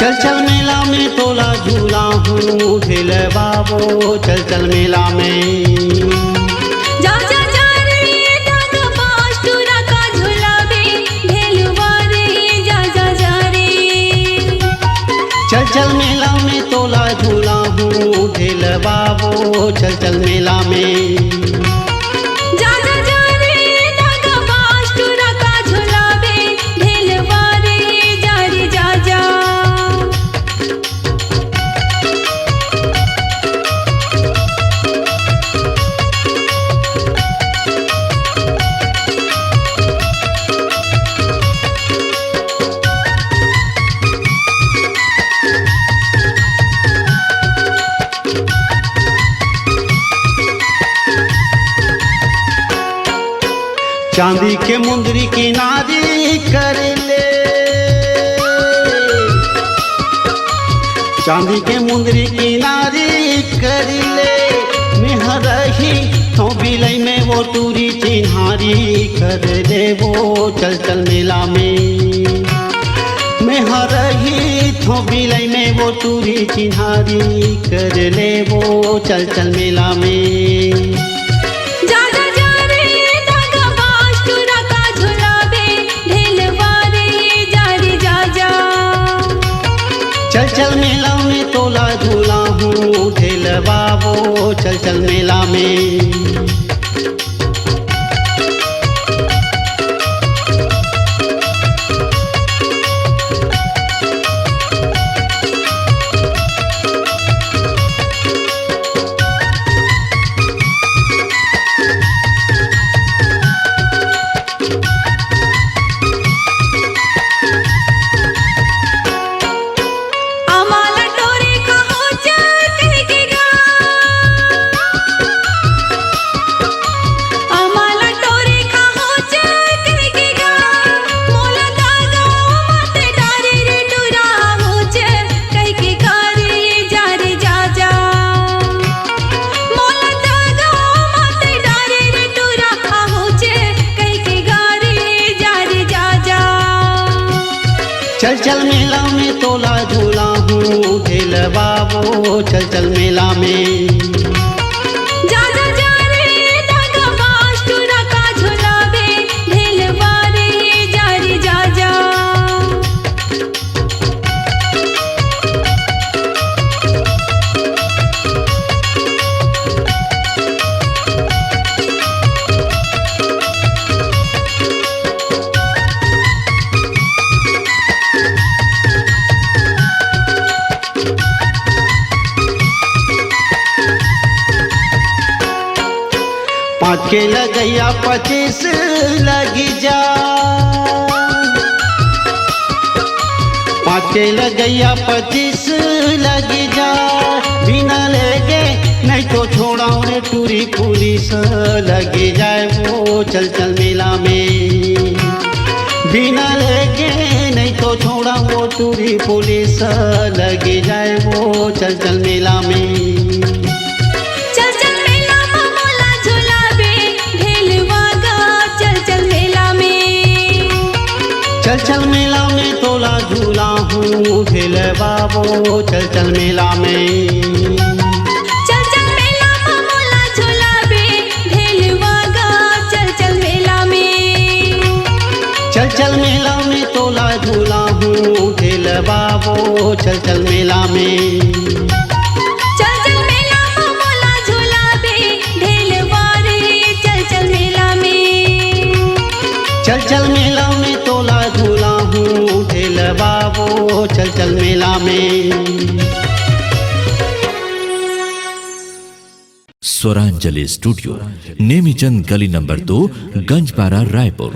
चल चल मेला में तोला झूला हूँ ढेल बाबो, चल चल मेला में। जा जा जा रे ढाक पाँच टूरा का झूला बे ढेलवा रे, जा जा जा रे। चल चल मेला में तोला झूला हूँ ढेल बाबो, चल चल मेला में। जा जा जा रे ढाक पाँच टूरा का झूला बे ढेलवा रे, जा रे जा जा। चांदी के मुंदरी की नारी कर ले, चांदी के मुंदरी की नारी कर ले। मेहरही तो बिलई में वो टूरी चिन्हारी कर ले वो, चल चल मेला में। मेहरही तो बिलई में वो टूरी चिन्हारी कर ले वो, चल चल मेला में। जा जा जा रे ढाक पाँच टूरा का झूला बे ढेलवा रे, जा रे जा जा। चल चल मेला में तोला झूला हूँ ढेल बाबो, चल चल मेला में। आम्हाला टोरे कहो चल कह के गा, आम्हाला टोरे कहो चल कह के गा। मोला दागा माते डारे रे टूरा हो चल कह के गा रे, जा रे जा जा। मोला दागा माते डारे रे टूरा हो चल कह के गा रे, जा रे जा जा। चल चल मेला में तोला झूला हूँ ढेल बाबो, चल चल मेला में। जा जा जा रे ढाक पाँच टूरा का झूला बे ढेलवा रे, जा रे जा जा। पाँच के लगैया 25 लगी जा, पाँच के लगैया 25 लगी जा। बिना लेगे नहीं तो छोड़ा उन्हें टूरी पुलिस लगी जाए वो, चल चल मेला में। बिना लेगे नहीं तो छोड़ा वो टूरी पुलिस लगी जाए वो, चल चल मेला में। चल चल मेला में मोला झूला बे ढेलवा गा, चल चल मेला में। चल चल मेला में तोला झूला हूँ ढेल बाबो, चल चल मेला में। चल चल मेला में मोला झूला बे ढेलवा गा, चल चल मेला में। चल चल मेला में तोला झूला हूँ ढेल बाबो, चल चल मेला में। चल चल मेला में मोला झूला बे ढेलवा रे, चल चल मेला में। चल चल मेला में तोला झूला हूँ ढेल बाबो, चल चल मेला में। स्वरांजलि स्टूडियो, नेमीचंद गली नंबर 2, गंजपारा, रायपुर।